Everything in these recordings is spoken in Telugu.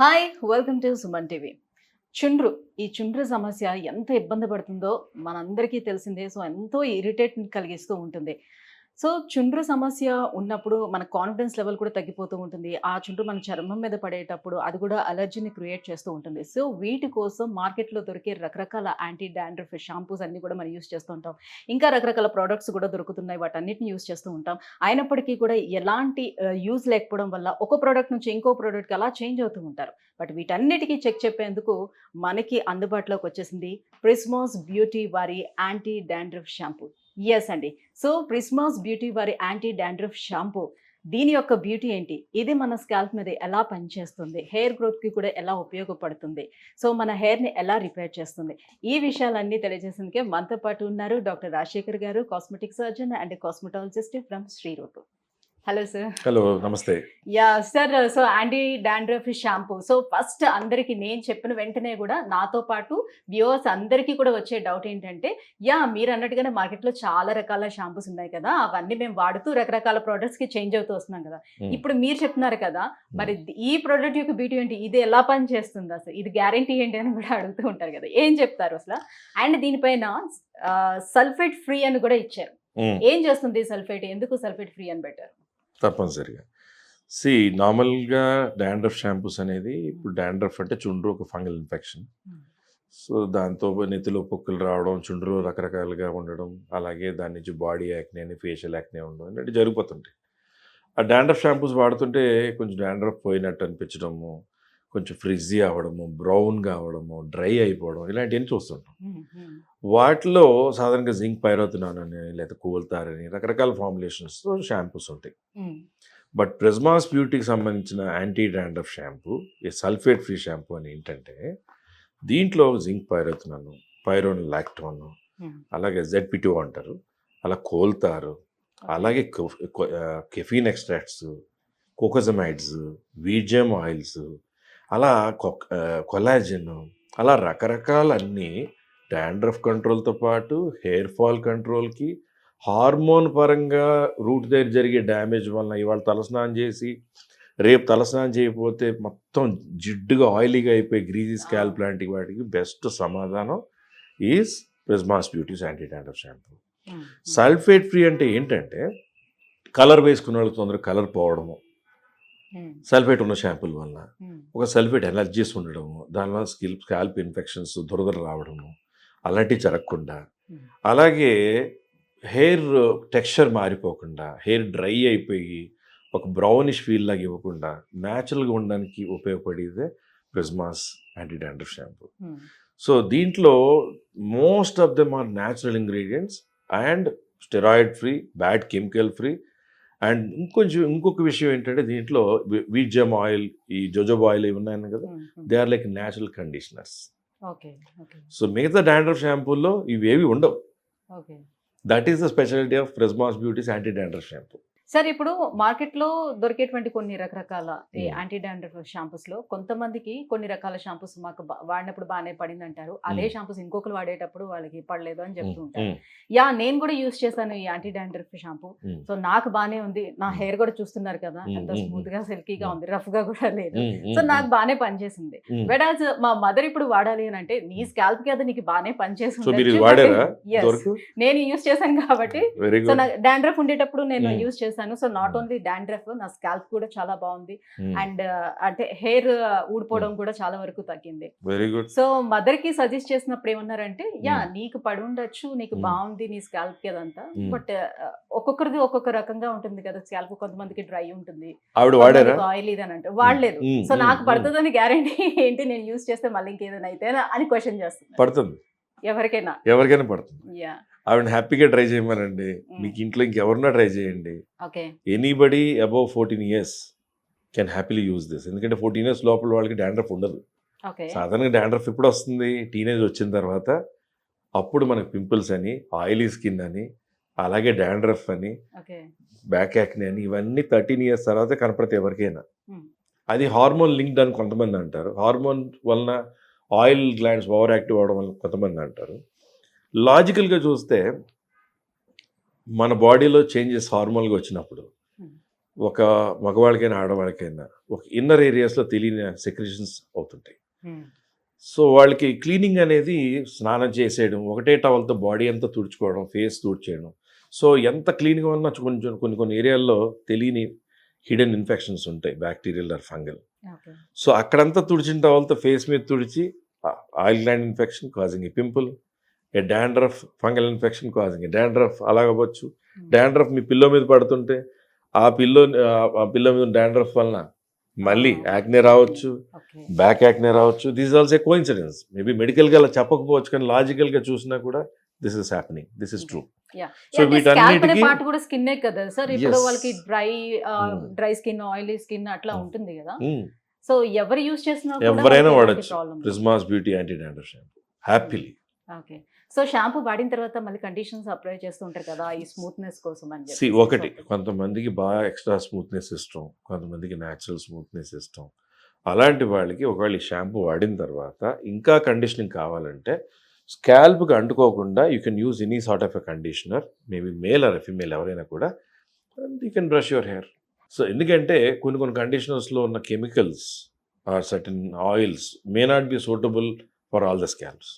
Hi welcome to Suman TV. చుండ్రు ఈ చుండ్రు సమస్య ఎంత ఇబ్బంది పడుతుందో మనందరికీ తెలిసిందే. సో ఎంతో ఇరిటేట్ కలిగిస్తూ ఉంటుంది. సో చుండ్రు సమస్య ఉన్నప్పుడు మన కాన్ఫిడెన్స్ లెవెల్ కూడా తగ్గిపోతూ ఉంటుంది. ఆ చుండ్రు మన చర్మం మీద పడేటప్పుడు అది కూడా అలర్జీని క్రియేట్ చేస్తూ ఉంటుంది. సో వీటి కోసం మార్కెట్లో దొరికే రకరకాల యాంటీ డాండ్రఫ్ షాంపూస్ అన్ని కూడా మనం యూస్ చేస్తూ ఉంటాం. ఇంకా రకరకాల ప్రోడక్ట్స్ కూడా దొరుకుతున్నాయి. వాటన్నిటిని యూస్ చేస్తూ ఉంటాం. అయినప్పటికీ కూడా ఎలాంటి యూజ్ లేకపోవడం వల్ల ఒక ప్రోడక్ట్ నుంచి ఇంకో ప్రోడక్ట్కి అలా చేంజ్ అవుతూ ఉంటారు. బట్ వీటన్నిటికీ చెక్ చెప్పేందుకు మనకి అందుబాటులోకి వచ్చేసింది ప్రిస్మాస్ బ్యూటీ వారి యాంటీ డాండ్రఫ్ షాంపూ. ఎస్ అండి. సో ప్రిస్మాస్ బ్యూటీ వారి యాంటీ డాండ్రఫ్ షాంపూ, దీని యొక్క బ్యూటీ ఏంటి, ఇది మన స్కాల్ప్ మీద ఎలా పనిచేస్తుంది, హెయిర్ గ్రోత్కి కూడా ఎలా ఉపయోగపడుతుంది, సో మన హెయిర్ని ఎలా రిపేర్ చేస్తుంది, ఈ విషయాలన్నీ తెలియజేసేందుకే మనతో పాటు ఉన్నారు doctor Rajasekhar garu, cosmetic surgeon and cosmetologist from శ్రీరూటు. Hello sir. హలో, నమస్తే. Yeah sir. So anti dandruff shampoo, so first అందరికీ నేను చెప్పిన వెంటనే కూడా నాతో పాటు వ్యూవర్స్ అందరికీ కూడా వచ్చే డౌట్ ఏంటంటే, మీరు అన్నట్టుగానే మార్కెట్లో చాలా రకాల షాంపూస్ ఉన్నాయి కదా, అవన్నీ మేము వాడుతూ రకరకాల ప్రోడక్ట్స్కి చేంజ్ అవుతూ వస్తున్నాం కదా. ఇప్పుడు మీరు చెప్తున్నారు కదా, మరి ఈ ప్రోడక్ట్ యొక్క బ్యూటీ ఏంటి, ఇది ఎలా పని చేస్తుంది, అసలు ఇది గ్యారంటీ ఏంటి అని కూడా అడుగుతూ ఉంటారు కదా, ఏం చెప్తారు అసలు? అండ్ దీనిపైన సల్ఫేట్ ఫ్రీ అని కూడా ఇచ్చారు. ఏం చేస్తుంది సల్ఫేట్, ఎందుకు సల్ఫేట్ ఫ్రీ అని పెట్టారు? తప్పనిసరిగా నార్మల్గా డాండ్రఫ్ షాంపూస్ అనేది, ఇప్పుడు డాండ్రఫ్ అంటే చుండ్రు ఒక ఫంగల్ ఇన్ఫెక్షన్. సో దాంతో నెత్తిలో పొక్కులు రావడం, చుండ్రు రకరకాలుగా ఉండడం, అలాగే దాని నుంచి బాడీ యాక్నే అని, ఫేషియల్ యాక్నే ఉండడం అంటే జరిగిపోతుంటాయి. ఆ డాండ్రఫ్ షాంపూస్ వాడుతుంటే కొంచెం డాండ్రఫ్ పోయినట్టు అనిపించడము, కొంచెం ఫ్రిజ్జీ అవ్వడము, బ్రౌన్గా అవ్వడము, డ్రై అయిపోవడం, ఇలాంటివన్నీ చూస్తుంటాం. వాటిలో సాధారణంగా జింక్ పైరోథినాన్ అని, లేదా కోల్తార్ అని రకరకాల ఫార్ములేషన్స్ షాంపూస్ ఉంటాయి. బట్ ప్రిస్మాస్ బ్యూటీకి సంబంధించిన యాంటీ డాండ్రఫ్ షాంపూ, ఈ సల్ఫేట్ ఫ్రీ షాంపూ అని ఏంటంటే, దీంట్లో జింక్ పైరోథినాన్, పైరోన్ లాక్టోన్, అలాగే ZP2 అంటారు, అలా కోల్తారు, అలాగే కెఫీన్ ఎక్స్ట్రాక్ట్స్, కోకోజమైడ్స్, వీజమ్ ఆయిల్స్, అలా కొలాజన్, అలా రకరకాలన్నీ డాండ్రఫ్ కంట్రోల్తో పాటు హెయిర్ ఫాల్ కంట్రోల్కి, హార్మోన్ పరంగా రూట్ దగ్గర జరిగే డ్యామేజ్ వలన ఇవాళ తలస్నానం చేసి రేపు తలస్నానం చేయకపోతే మొత్తం జిడ్డుగా ఆయిలీగా అయిపోయి గ్రీజీ స్కాల్ప్ లాంటి వాటికి బెస్ట్ సమాధానం is Prismas Beauties anti dandruff shampoo. Sulphate free అంటే ఏంటంటే, కలర్ వేసుకున్న వాళ్ళు తొందరగా కలర్ పోవడము సల్ఫేట్ ఉన్న షాంపూల వల్ల, ఒక సల్ఫేట్ ఎనర్జీస్ ఉండడము, దానివల్ల స్కాల్ప్ ఇన్ఫెక్షన్స్, దురదలు రావడము, అలాంటివి జరగకుండా, అలాగే హెయిర్ టెక్స్చర్ మారిపోకుండా, హెయిర్ డ్రై అయిపోయి ఒక బ్రౌనిష్ ఫీల్ లాగా ఇవ్వకుండా న్యాచురల్గా ఉండడానికి ఉపయోగపడేదే Prismas anti dandruff shampoo. So దీంట్లో most of them are natural ingredients and steroid free, bad chemical free. And ఇంకొక విషయం ఏంటంటే, దీంట్లో వీజమ్ ఆయిల్, ఈ జోజోబా ఆయిల్ ఇవి ఉన్నాయి కదా, they are like natural conditioners. So మిగతా డాండ్రఫ్ షాంపూల్లో ఇవేవి ఉండవు. That is the speciality of Prismas Beauties anti dandruff shampoo. Sir, ఇప్పుడు మార్కెట్లో దొరికేటువంటి కొన్ని రకరకాల యాంటీ డాండ్రఫ్ షాంపూస్లో కొంతమందికి కొన్ని రకాల షాంపూస్ మాకు వాడినప్పుడు బాగానే పడింది అంటారు, అదే షాంపూస్ ఇంకొకరు వాడేటప్పుడు వాళ్ళకి పడలేదు అని చెప్తూ ఉంటారు. నేను కూడా యూస్ చేశాను ఈ యాంటీ డాండ్రఫ్ షాంపూ. సో నాకు బాగానే ఉంది, నా హెయిర్ కూడా చూస్తున్నారు కదా, ఎంత స్మూత్ గా సిల్కీగా ఉంది, రఫ్ గా కూడా లేదు. సో నాకు బాగానే పనిచేసింది. వెరాజ్ మా మదర్ ఇప్పుడు వాడాలి అని అంటే, నీ స్కాల్ప్ కి అది నీకు బాగానే పనిచేస్తుంది, నేను యూస్ చేశాను కాబట్టి. సో నాకు డాండ్రఫ్ ఉండేటప్పుడు నేను యూస్ చేశాను. సో నాట్ ఓన్లీ డాండ్రఫ్, నా స్కాల్ప్ కూడా చాలా బాగుంది, అండ్ అంటే హెయిర్ ఊడిపోవడం కూడా చాలా వరకు తగ్గింది. Very good. సో మదర్ కి సజెస్ట్ చేసినప్పుడు ఏమన్నారంటే, నీకు పడి ఉండొచ్చు, నీకు బాగుంది నీ స్కాల్ప్ కి అదంతా, బట్ ఒక్కొక్కరిది ఒక్కొక్క రకంగా ఉంటుంది కదా స్కాల్ప్, కొంతమందికి డ్రై ఉంటుంది, ఆయిల్ ఇది అని అంటే వాడలేదు. సో నాకు పడుతుందని గ్యారంటీ ఏంటి, నేను యూస్ చేస్తే మళ్ళీ ఇంకేదైనా అయితే అని క్వశ్చన్ చేస్తుంది. పడుతుంది, ఎవరికైనా పడుతుంది. ఆవిడ హ్యాపీగా ట్రై చేయమనండి, మీకు ఇంట్లో ఇంకెవరన్నా ట్రై చేయండి. Anybody above 14 years can happily use this. ఎందుకంటే 14 years లోపల వాళ్ళకి డాండ్రఫ్ ఉండదు. సాధారణంగా డాండ్రఫ్ ఎప్పుడు వస్తుంది, టీనేజ్ వచ్చిన తర్వాత. అప్పుడు మనకి పింపుల్స్ అని, ఆయిలీ స్కిన్ అని, అలాగే డాండ్రఫ్ అని, బ్యాక్ యాక్నే అని, ఇవన్నీ 13 years తర్వాత కనపడతాయి ఎవరికైనా. అది హార్మోన్ లింక్డ్ అని కొంతమంది అంటారు, హార్మోన్ వలన ఆయిల్ గ్లాండ్స్ ఓవర్ యాక్టివ్ అవడం వల్ల కొంతమంది అంటారు. లాజికల్గా చూస్తే మన బాడీలో చేంజెస్ హార్మోన్గా వచ్చినప్పుడు ఒక మగవాళ్ళకైనా ఆడవాళ్ళకైనా ఒక ఇన్నర్ ఏరియాస్లో తెలియని సెక్రెషన్స్ అవుతుంటాయి. సో వాళ్ళకి క్లీనింగ్ అనేది స్నానం చేసేయడం, ఒకటే టవల్తో బాడీ అంతా తుడుచుకోవడం, ఫేస్ తుడిచేయడం. సో ఎంత క్లీన్గా ఉన్నా కొంచెం కొన్ని ఏరియాల్లో తెలియని హిడెన్ ఇన్ఫెక్షన్స్ ఉంటాయి, బ్యాక్టీరియల్ ఆర్ ఫంగల్. సో అక్కడంతా తుడిచిన టవల్తో ఫేస్ మీద తుడిచి ఆయిల్ గ్లాండ్ ఇన్ఫెక్షన్ కాజింగ్ ఏ పింపుల్, ఏ డాండ్రఫ్ ఫంగల్ ఇన్ఫెక్షన్ కాజింగ్ ఏ డాండ్రఫ్ అలాగవచ్చు. డాండ్రఫ్ మీ పిల్లో మీద పడుతుంటే ఆ పిల్లో మీద డాండ్రఫ్ వలన మళ్ళీ యాక్నే రావచ్చు, బ్యాక్ యాక్నే రావచ్చు. This also a coincidence. Maybe మెడికల్గా అలా చెప్పకపోవచ్చు, కానీ లాజికల్గా చూసినా కూడా this is happening, this is true. So వీటన్నిటికీ పార్ట్ కూడా స్కిన్నే కదా సార్. ఇప్పుడు Yes. వాళ్ళకి డ్రై స్కిన్, ఆయిలీ స్కిన్ అట్లా ఉంటుంది కదా. సో ఎవరు యూజ్ చేసినా ఎవరైనా వాడచ్చు ప్రిజ్మాస్ beauty anti dandruff shampoo happily. Okay. So shampoo వాడిన తర్వాత మళ్ళీ కండిషన్స్ అప్లై చేస్తూ ఉంటారు కదా ఈ స్మూత్నెస్ కోసం అని సి చెప్పి. ఒకటి, కొంతమందికి బాగా ఎక్స్ట్రా స్మూత్నెస్ ఇష్టం, కొంతమందికి న్యాచురల్ స్మూత్నెస్ ఇష్టం. అలాంటి వాళ్ళకి ఒకవేళ ఈ షాంపూ వాడిన తర్వాత ఇంకా కండిషనింగ్ కావాలంటే స్కాల్ప్కి అంటుకోకుండా you can use any sort of a conditioner, maybe male or female ఎవరైనా కూడా, you can brush your hair. So ఎందుకంటే కొన్ని కండిషనర్స్లో ఉన్న chemicals or certain oils may not be suitable for all the scalps.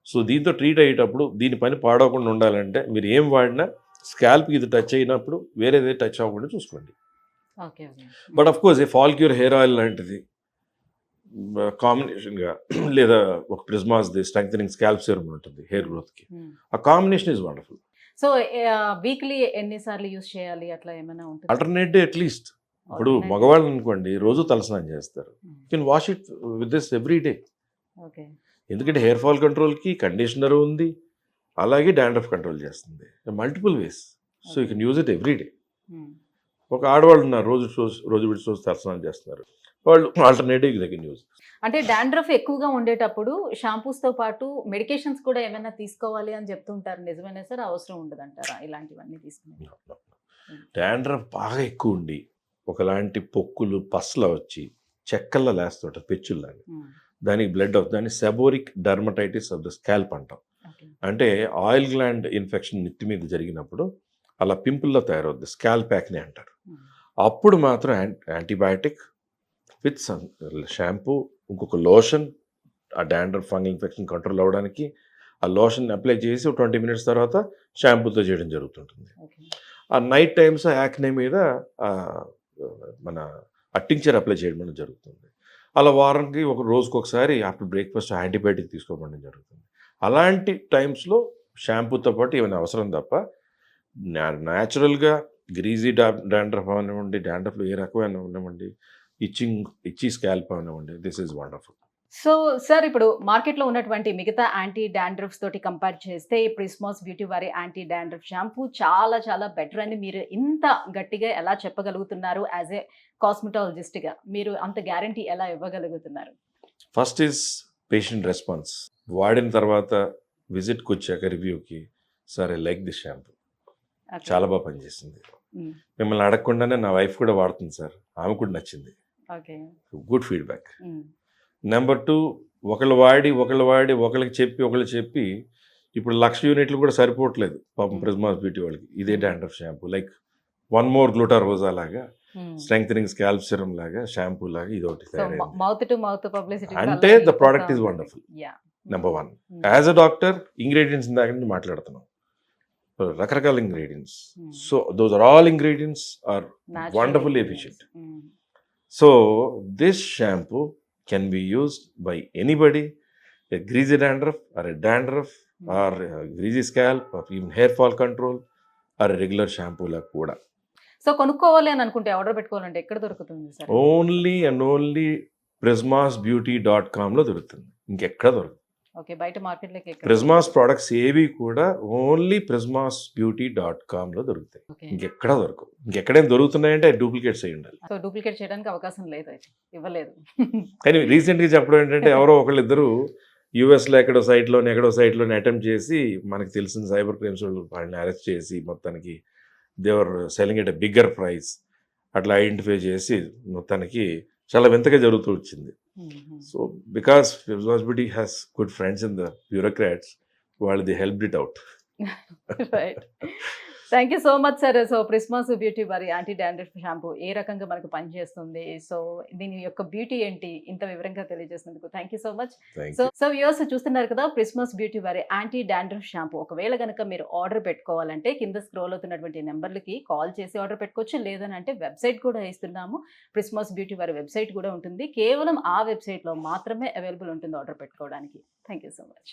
So దీంతో ట్రీట్ అయ్యేటప్పుడు దీని పని పాడవకుండా ఉండాలంటే మీరు ఏం వాడినా స్కాల్ప్కి ఇది టచ్ అయినప్పుడు వేరేదే టచ్ అవ్వకుండా చూసుకోండి. Okay okay. But of course a Folicure hair oil లాంటిది కాంబినేషన్గా లేదా ఒక ప్రిజ్మాస్ది స్ట్రెంగ్థనింగ్ స్కాల్ప్ సెరమ్ ఉంటుంది హెయిర్ గ్రోత్కి, ఆ combination is wonderful. So weekly ఎన్నిసార్లు యూజ్ చేయాలి అట్లా ఏమైనా ఉంటుంది? Alternate day at least. ఇప్పుడు మగవాళ్ళు అనుకోండి రోజు తలస్నానం చేస్తారు, you can wash it with this every day. Okay. ఎందుకంటే హెయిర్ ఫాల్ కంట్రోల్కి కండిషనర్ ఉంది, అలాగే డాండ్రఫ్ కంట్రోల్ చేస్తుంది, multiple ways. So you can use it every day. ఒక ఆడవాళ్ళు ఉన్నారు రోజు విడిచి రోజు తలస్నానం చేస్తున్నారు, వాళ్ళు ఆల్టర్నేటివ్ దే కెన్ యూజ్. అంటే డాండ్రఫ్ ఎక్కువగా ఉండేటప్పుడు షాంపూస్ తో పాటు మెడికేషన్స్ కూడా ఏమైనా తీసుకోవాలి అని చెప్తుంటారు, నిజమేనా సార్? అవసరం ఉండదు అంటారా ఇలాంటివన్నీ తీసుకుని? డాండ్రఫ్ బాగా ఎక్కువ ఉండి ఒకలాంటి పొక్కులు పస్ల వచ్చి చెక్కల్లో లేస్తుంటారు పెచ్చుల్లాగా, దానికి బ్లడ్ అవుతుంది, దాన్ని seborrhoeic dermatitis of the scalp అంటాం. అంటే ఆయిల్ గ్లాండ్ ఇన్ఫెక్షన్ నెత్తి మీద జరిగినప్పుడు అలా పింపుల్లో తయారవుద్ది, స్కాల్ప్ యాక్నే అంటారు. అప్పుడు మాత్రం యాంటీబయాటిక్ విత్ సమ్ షాంపూ, ఇంకొక లోషన్ ఆ డాండ్రఫ్ ఫంగల్ ఇన్ఫెక్షన్ కంట్రోల్ అవ్వడానికి ఆ లోషన్ అప్లై చేసి 20 minutes తర్వాత షాంపూతో చేయడం జరుగుతుంటుంది. ఆ నైట్ టైమ్స్ యాక్నే మీద మన టింక్చర్ అప్లై చేయడం జరుగుతుంది. అలా వారానికి రోజుకి ఒకసారి ఆఫ్టర్ బ్రేక్ఫాస్ట్ యాంటీబయాటిక్ తీసుకోవడం జరుగుతుంది. అలాంటి టైమ్స్లో షాంపూతో పాటు ఏమైనా అవసరం తప్ప న్యాచురల్గా గ్రీజీ డాండ్రఫ్ అవనివ్వండి, డాండ్రఫ్లో ఏ రకమైన అవనివ్వండి, ఇచ్చి స్కాల్ప్ అవనివ్వండి, this is wonderful. So sir ఇప్పుడు మార్కెట్లో ఉన్నటువంటి మిగతా యాంటీ డాండ్రఫ్స్ తోటి కంపేర్ చేస్తే ప్రిస్మాస్ బ్యూటీ వారి యాంటీ డాండ్రఫ్ షాంపూ చాలా చాలా బెటర్ అని మీరు ఇంత గట్టిగా ఎలా చెప్పగలుగుతున్నారు? యాజ్ ఏ కాస్మెటాలజిస్ట్గా మీరు అంత గ్యారంటీ ఎలా ఇవ్వగలుగుతున్నారు? First is patient response. వాడిన తర్వాత విజిట్కి వచ్చాక రివ్యూకి, sir I like this shampoo, చాలా బాగా పనిచేసింది, మిమ్మల్ని అడగకుండానే నా వైఫ్ కూడా వాడుతుంది సార్, ఆమె కూడా నచ్చింది, గుడ్ ఫీడ్బ్యాక్. నెంబర్ 2, ఒకళ్ళు వాడి ఒకళ్ళకి చెప్పి ఇప్పుడు 1,00,000 యూనిట్లు కూడా సరిపోవట్లేదు పాపం ప్రిజ్మాస్ బ్యూటీ వాళ్ళకి. ఇదే డాండ్రఫ్ షాంపూ లైక్ 1 more గ్లూటారోజా లాగా, స్ట్రెంగ్థనింగ్ స్కాల్ప్ సిరమ్ లాగా, షాంపూ లాగా ఇదొకటి మౌత్ టు మౌత్ పబ్లిసిటీ అంటే the product is wonderful. Number 1 as a doctor ingredients ఇందాక నుంచి మాట్లాడుతున్నాం, రకరకాల ingredients. So those are all ingredients are wonderfully efficient. So this shampoo can be used by anybody, a greasy dandruff or a dandruff or a greasy scalp or even hair fall control or a regular shampoo la kuda. So కొనుక్కోవాలి అని అనుకుంటే ఆర్డర్ పెట్టుకోవాలంటే ఎక్కడ దొరుకుతుంది sir? Only and only prismasbeauty.com లో దొరుకుతుంది, ఇంకెక్కడ దొరకదు. ఓకే, బయట మార్కెట్లోకి ప్రిజ్మాస్ ప్రొడక్ట్స్ ఏవి కూడా ఓన్లీ prismasbeauty.com లో దొరుకుతాయి, ఇంకెక్కడ దొరకవు. ఇంకెక్కడైనా దొరుకుతున్నాయంటే డూప్లికేట్స్ అయి ఉండాలి. సో డూప్లికేట్ చేయడానికి అవకాశం లేదు, అయితే ఇవ్వలేదు. కానీ రీసెంట్గా చెప్పడం ఏంటంటే ఎవరో ఒకళ్ళిద్దరు యూఎస్లో ఎక్కడో సైట్లోనే అటెంప్ట్ చేసి మనకి తెలిసిన సైబర్ క్రైమ్స్ వాళ్ళు వాళ్ళని అరెస్ట్ చేసి మొత్తానికి they were selling at a bigger price అట్లా ఐడెంటిఫై చేసి మొత్తానికి చాలా వింతగా జరుగుతూ వచ్చింది. So because Prismas beauty has good friends in the bureaucrats, వాళ్ళు they helped it out. Thank you so much sir. So Prismas beauty వారి యాంటీ డాండ్రఫ్ షాంపూ ఏ రకంగా మనకు పనిచేస్తుంది, సో దీని యొక్క బ్యూటీ ఏంటి, ఇంత వివరంగా తెలియజేసినందుకు thank you so much. Thank so you. So viewers చూస్తున్నారు కదా, ప్రిస్మాస్ బ్యూటీ వారి యాంటీ డాండ్రఫ్ షాంపూ ఒకవేళ కనుక మీరు ఆర్డర్ పెట్టుకోవాలంటే కింద స్క్రోల్ అవుతున్నటువంటి నెంబర్లకి కాల్ చేసి ఆర్డర్ పెట్టుకోవచ్చు. లేదనంటే వెబ్సైట్ కూడా ఇస్తున్నాము. ప్రిస్మాస్ బ్యూటీ వారి వెబ్సైట్ కూడా ఉంటుంది. కేవలం ఆ వెబ్సైట్లో మాత్రమే అవైలబుల్ ఉంటుంది ఆర్డర్ పెట్టుకోవడానికి. Thank you so much.